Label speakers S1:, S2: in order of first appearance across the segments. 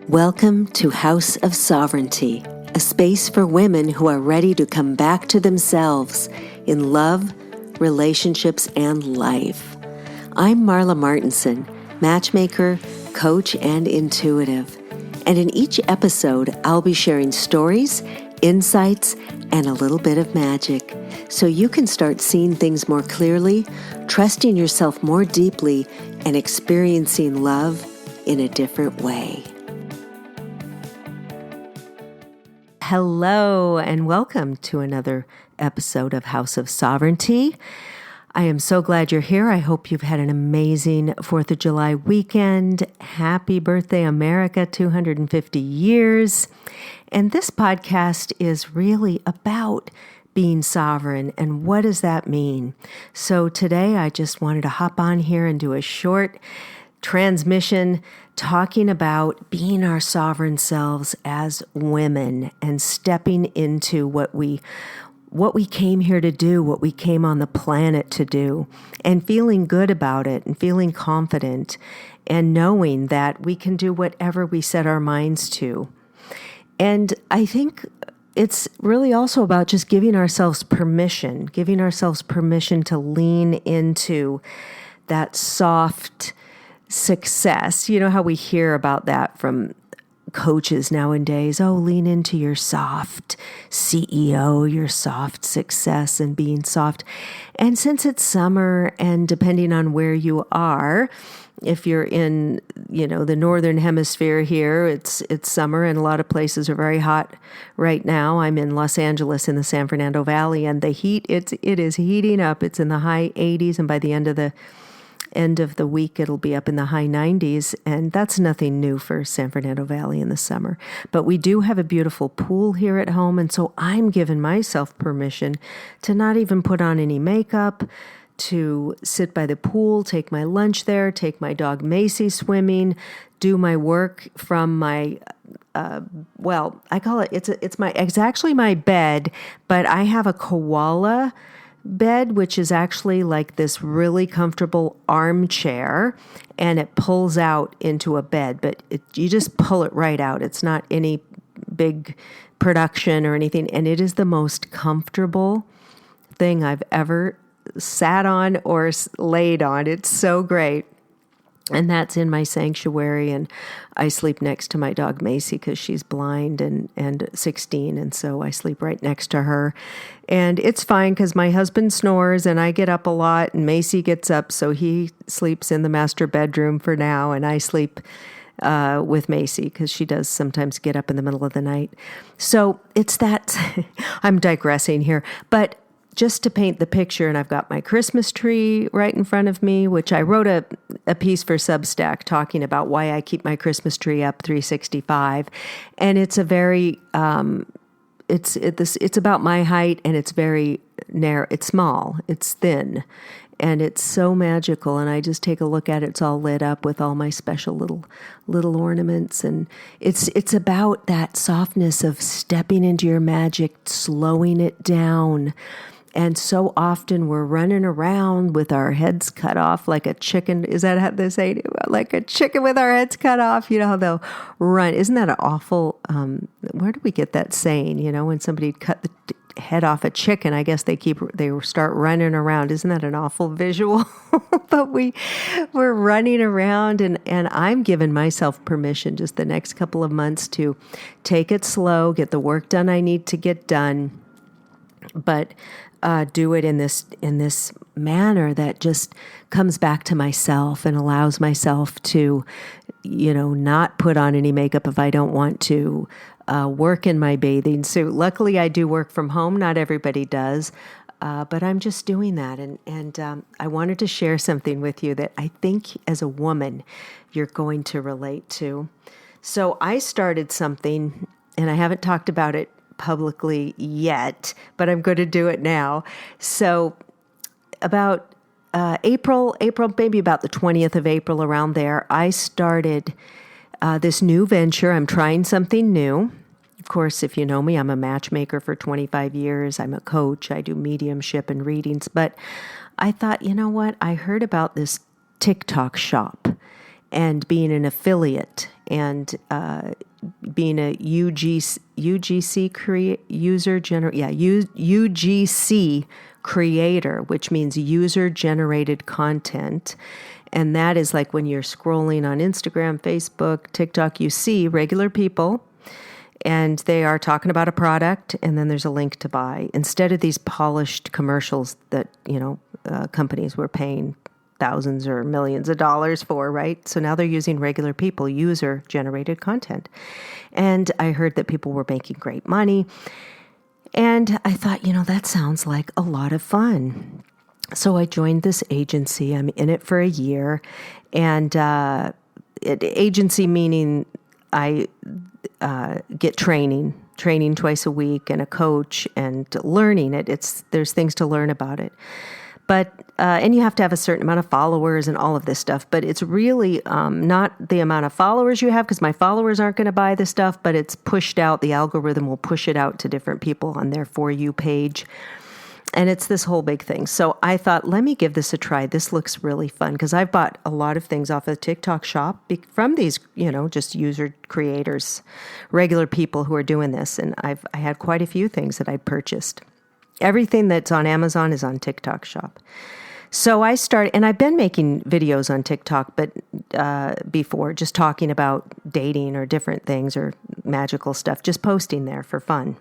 S1: Welcome to House of Sovereignty, a space for women who are ready to come back to themselves in love, relationships, and life. I'm Marla Martinson, matchmaker, coach, and intuitive. And in each episode, I'll be sharing stories, insights, and a little bit of magic so you can start seeing things more clearly, trusting yourself more deeply, and experiencing love in a different way. Hello, and welcome to another episode of House of Sovereignty. I am so glad you're here. I hope you've had an amazing 4th of July weekend. Happy birthday, America, 250 years. And this podcast is really about being sovereign and what does that mean? So today I just wanted to hop on here and do a short transmission talking about being our sovereign selves as women and stepping into what we came here to do, what we came on the planet to do, and feeling good about it and feeling confident and knowing that we can do whatever we set our minds to. And I think it's really also about just giving ourselves permission to lean into that soft success. You know how we hear about that from coaches nowadays. Oh, lean into your soft CEO, your soft success and being soft. And since it's summer and depending on where you are, if you're in, the northern hemisphere here, it's summer and a lot of places are very hot right now. I'm in Los Angeles in the San Fernando Valley and the heat, it is heating up. It's in the high 80s and by the end of the week, it'll be up in the high 90s, and that's nothing new for San Fernando Valley in the summer. But we do have a beautiful pool here at home, and so I'm giving myself permission to not even put on any makeup, to sit by the pool, take my lunch there, take my dog Macy swimming, do my work from my I call it, it's actually my bed, but I have a koala bed, which is actually like this really comfortable armchair, and it pulls out into a bed, but you just pull it right out. It's not any big production or anything, and it is the most comfortable thing I've ever sat on or laid on. It's so great. And that's in my sanctuary, and I sleep next to my dog Macy because she's blind and 16, and so I sleep right next to her. And it's fine because my husband snores and I get up a lot, and Macy gets up, so he sleeps in the master bedroom for now, and I sleep with Macy because she does sometimes get up in the middle of the night. So it's that, I'm digressing here, but just to paint the picture, and I've got my Christmas tree right in front of me, which I wrote a piece for Substack talking about why I keep my Christmas tree up 365, and it's a very it's about my height, and it's very narrow. It's small, it's thin, and it's so magical. And I just take a look at it; it's all lit up with all my special little ornaments, and it's about that softness of stepping into your magic, slowing it down. And so often we're running around with our heads cut off like a chicken. Is that how they say it? Like a chicken with our heads cut off? You know how they'll run. Isn't that an awful, where do we get that saying? When somebody cut the head off a chicken, I guess they start running around. Isn't that an awful visual? But we're running around, and I'm giving myself permission just the next couple of months to take it slow, get the work done I need to get done, but do it in this manner that just comes back to myself and allows myself to, not put on any makeup if I don't want to, work in my bathing suit. Luckily, I do work from home. Not everybody does, but I'm just doing that. And I wanted to share something with you that I think as a woman, you're going to relate to. So I started something, and I haven't talked about it publicly yet, but I'm going to do it now. So about April, maybe about the 20th of April, around there, I started this new venture. I'm trying something new. Of course, if you know me, I'm a matchmaker for 25 years. I'm a coach. I do mediumship and readings. But I thought, you know what? I heard about this TikTok shop and being an affiliate and being a UGC creator, which means user generated content. And that is like when you're scrolling on Instagram, Facebook, TikTok, you see regular people and they are talking about a product and then there's a link to buy instead of these polished commercials that, companies were paying thousands or millions of dollars for, right? So now they're using regular people, user-generated content. And I heard that people were making great money. And I thought, that sounds like a lot of fun. So I joined this agency. I'm in it for a year. And agency meaning I get training twice a week and a coach and learning it. There's things to learn about it. But, and you have to have a certain amount of followers and all of this stuff, but it's really not the amount of followers you have because my followers aren't going to buy this stuff, but it's pushed out. The algorithm will push it out to different people on their For You page. And it's this whole big thing. So I thought, let me give this a try. This looks really fun because I've bought a lot of things off of TikTok shop from these, just user creators, regular people who are doing this. And I had quite a few things that I purchased. Everything that's on Amazon is on TikTok shop. So I started, and I've been making videos on TikTok, but before, just talking about dating or different things or magical stuff, just posting there for fun.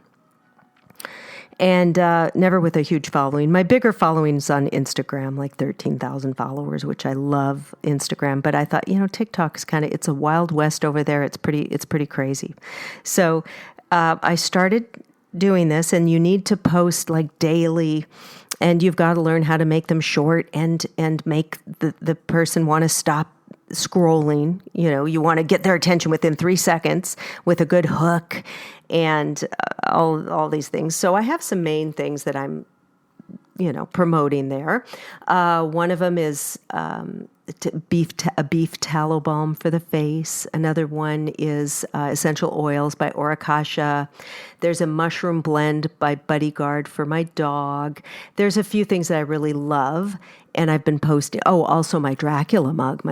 S1: And never with a huge following. My bigger following's on Instagram, like 13,000 followers, which I love Instagram. But I thought, TikTok is it's a wild west over there. It's pretty crazy. So I started doing this, and you need to post like daily, and you've got to learn how to make them short and make the person want to stop scrolling. You want to get their attention within 3 seconds with a good hook and all these things. So I have some main things that I'm promoting there. One of them is a beef tallow balm for the face. Another one is essential oils by Oracasha. There's a mushroom blend by Bodyguard for my dog. There's a few things that I really love, and I've been posting. Oh, also my Dracula mug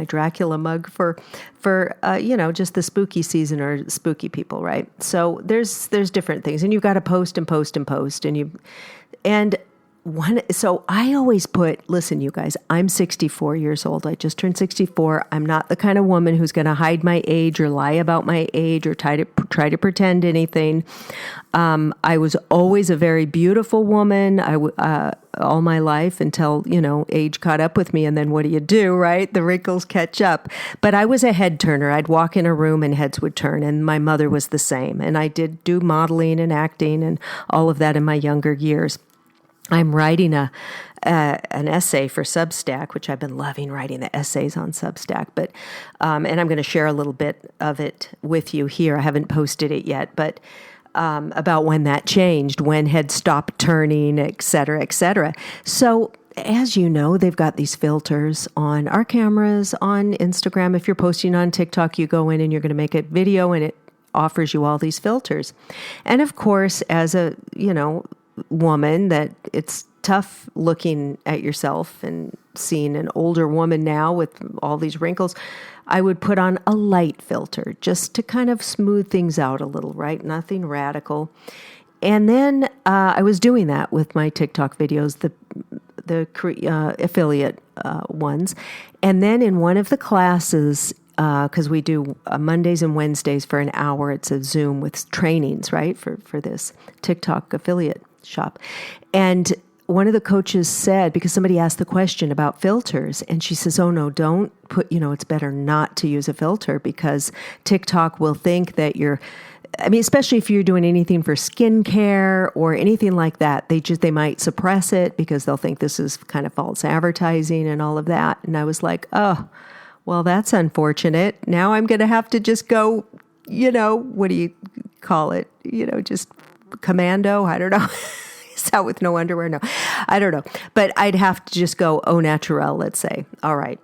S1: for just the spooky season or spooky people, right? So there's different things, and you've got to post and post and post, so I always listen, you guys, I'm 64 years old. I just turned 64. I'm not the kind of woman who's going to hide my age or lie about my age or try to pretend anything. I was always a very beautiful woman. All my life until, age caught up with me. And then what do, right? The wrinkles catch up. But I was a head turner. I'd walk in a room and heads would turn. And my mother was the same. And I did do modeling and acting and all of that in my younger years. I'm writing an essay for Substack, which I've been loving writing the essays on Substack. But and I'm going to share a little bit of it with you here. I haven't posted it yet, but about when that changed, when heads stopped turning, et cetera, et cetera. So as you know, they've got these filters on our cameras, on Instagram. If you're posting on TikTok, you go in and you're going to make a video and it offers you all these filters. And of course, as a, woman, that it's tough looking at yourself and seeing an older woman now with all these wrinkles. I would put on a light filter just to kind of smooth things out a little, right? Nothing radical. And then I was doing that with my TikTok videos, the affiliate ones. And then in one of the classes, because we do Mondays and Wednesdays for an hour, it's a Zoom with trainings, right, for this TikTok affiliate shop. And one of the coaches said, because somebody asked the question about filters, and she says, oh no, don't put, it's better not to use a filter because TikTok will think that especially if you're doing anything for skincare or anything like that, they might suppress it because they'll think this is kind of false advertising and all of that. And I was like, oh, well, that's unfortunate. Now I'm going to have to just go, what do you call it? Just commando. I don't know. Is that with no underwear? No, I don't know. But I'd have to just go au naturel, let's say. All right.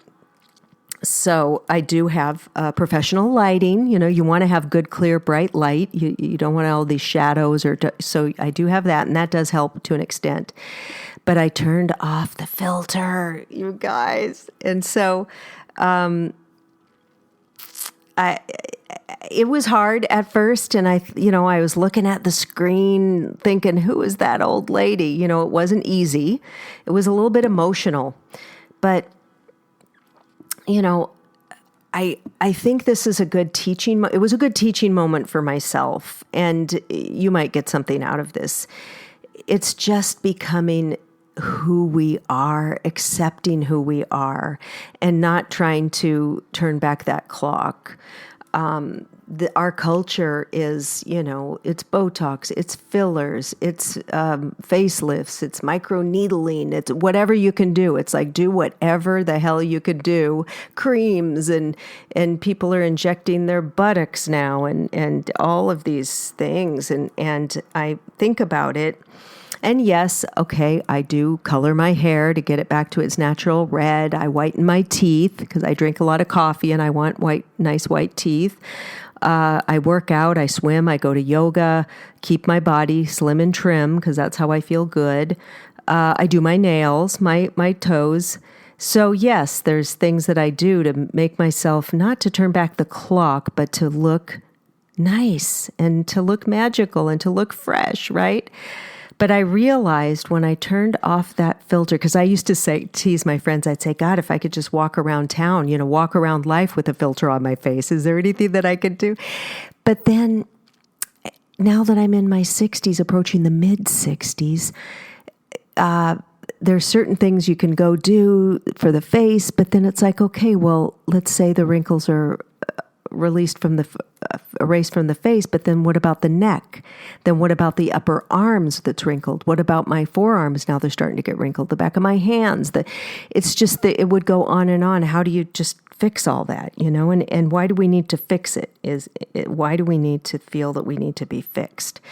S1: So I do have professional lighting. You want to have good, clear, bright light. You don't want all these shadows. So I do have that, and that does help to an extent. But I turned off the filter, you guys. And so it was hard at first. And I was looking at the screen thinking, who is that old lady? It wasn't easy. It was a little bit emotional, but I think this is a good teaching. It was a good teaching moment for myself, and you might get something out of this. It's just becoming who we are, accepting who we are, and not trying to turn back that clock. Our culture is, it's Botox, it's fillers, it's facelifts, it's microneedling, it's whatever you can do. It's like, do whatever the hell you could do. Creams and people are injecting their buttocks now and all of these things. And I think about it. And yes, okay, I do color my hair to get it back to its natural red. I whiten my teeth because I drink a lot of coffee and I want nice white teeth. I work out, I swim, I go to yoga, keep my body slim and trim because that's how I feel good. I do my nails, my toes. So yes, there's things that I do to make myself, not to turn back the clock, but to look nice and to look magical and to look fresh, right? But I realized when I turned off that filter, because I used to tease my friends, I'd say, God, if I could just walk around town, walk around life with a filter on my face, is there anything that I could do? But then now that I'm in my 60s, approaching the mid 60s, there's certain things you can go do for the face, but then it's like, okay, well, let's say the wrinkles are erased from the face, but then what about the neck? Then what about the upper arms that's wrinkled? What about my forearms? Now they're starting to get wrinkled. The back of my hands. It's just that it would go on and on. How do you just fix all that? And why do we need to fix it? Why do we need to feel that we need to be fixed?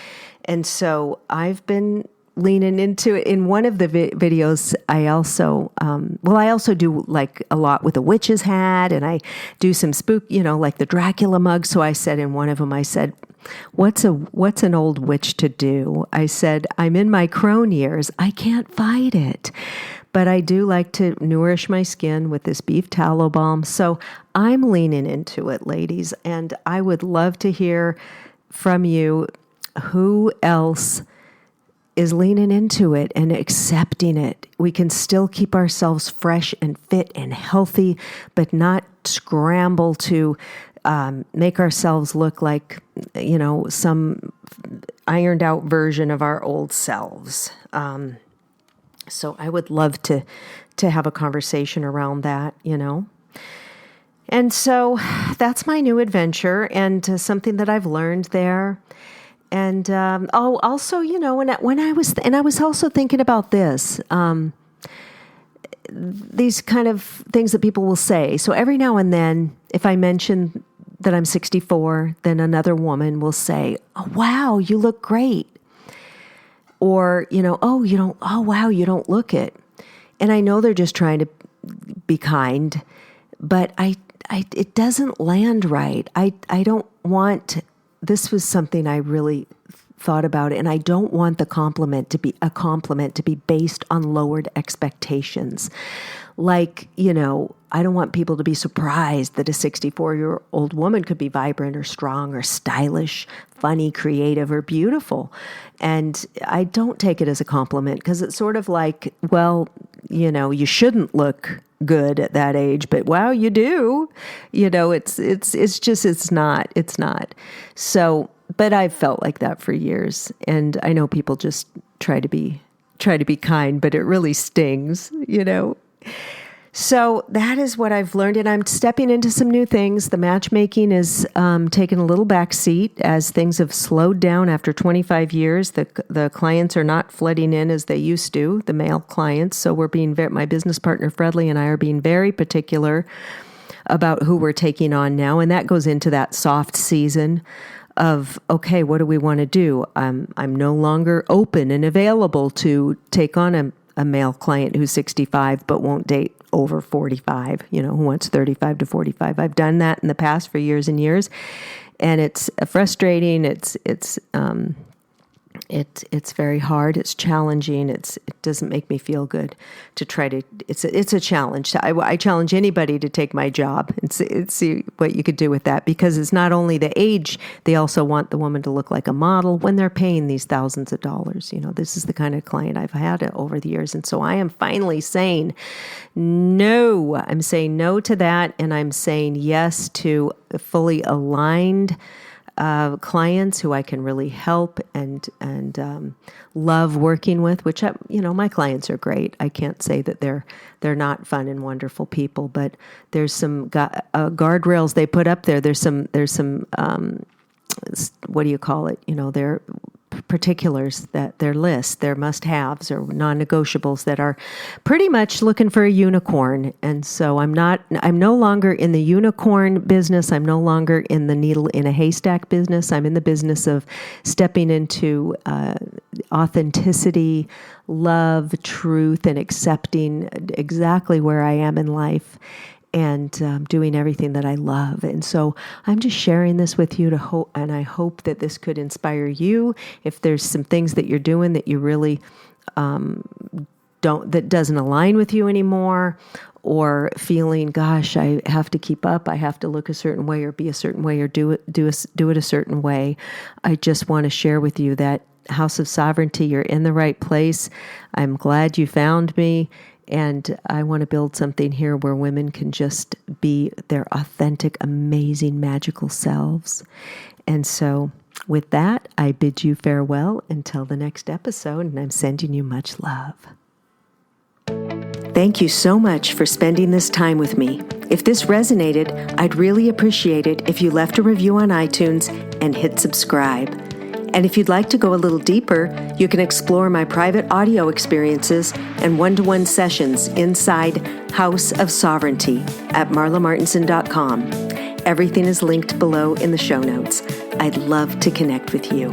S1: And so I've been leaning into it. In one of the videos, I also do like a lot with a witch's hat, and I do some spook, like the Dracula mug. So I said in one of them, I said, what's an old witch to do? I said, I'm in my crone years. I can't fight it. But I do like to nourish my skin with this beef tallow balm. So I'm leaning into it, ladies. And I would love to hear from you who else is leaning into it and accepting it. We can still keep ourselves fresh and fit and healthy, but not scramble to make ourselves look like, some ironed out version of our old selves. So I would love to have a conversation around that, And so that's my new adventure and something that I've learned there. And also, when I was also thinking about this, these kind of things that people will say. So every now and then, if I mention that I'm 64, then another woman will say, "Oh, wow, you look great," or "Oh, wow, you don't look it." And I know they're just trying to be kind, but it doesn't land right. I don't want. This was something I really thought about, and I don't want the compliment to be based on lowered expectations. Like, I don't want people to be surprised that a 64-year-old woman could be vibrant or strong or stylish, funny, creative, or beautiful. And I don't take it as a compliment because it's sort of like, well, you shouldn't look good at that age, but wow, you do. It's not. So, but I've felt like that for years, and I know people just try to be kind, but it really stings, So that is what I've learned, and I'm stepping into some new things. The matchmaking is taking a little back seat as things have slowed down after 25 years. The clients are not flooding in as they used to, the male clients. So we're my business partner Fredley and I are being very particular about who we're taking on now, and that goes into that soft season of, okay, what do we want to do? I'm no longer open and available to take on a male client who's 65 but won't date over 45, who wants 35 to 45. I've done that in the past for years and years, and it's frustrating. It's It's very hard. It's challenging. It doesn't make me feel good to try to. It's a challenge. I challenge anybody to take my job and see what you could do with that, because it's not only the age. They also want the woman to look like a model when they're paying these thousands of dollars. This is the kind of client I've had over the years, and so I am finally saying no. I'm saying no to that, and I'm saying yes to fully aligned clients who I can really help and love working with, which my clients are great. I can't say that they're not fun and wonderful people, but there's some guardrails they put up there. There's some what do you call it? They're particulars, that their list, their must-haves or non-negotiables that are pretty much looking for a unicorn. And so I'm no longer in the unicorn business. I'm no longer in the needle in a haystack business. I'm in the business of stepping into authenticity, love, truth, and accepting exactly where I am in life, and doing everything that I love. And so I'm just sharing this with you and I hope that this could inspire you. If there's some things that you're doing that you really that doesn't align with you anymore, or feeling, gosh, I have to keep up, I have to look a certain way or be a certain way or do it a certain way, I just want to share with you that House of Sovereignty, you're in the right place. I'm glad you found me. And I want to build something here where women can just be their authentic, amazing, magical selves. And so with that, I bid you farewell until the next episode, and I'm sending you much love. Thank you so much for spending this time with me. If this resonated, I'd really appreciate it if you left a review on iTunes and hit subscribe. And if you'd like to go a little deeper, you can explore my private audio experiences and one-to-one sessions inside House of Sovereignty at marlamartinson.com. Everything is linked below in the show notes. I'd love to connect with you.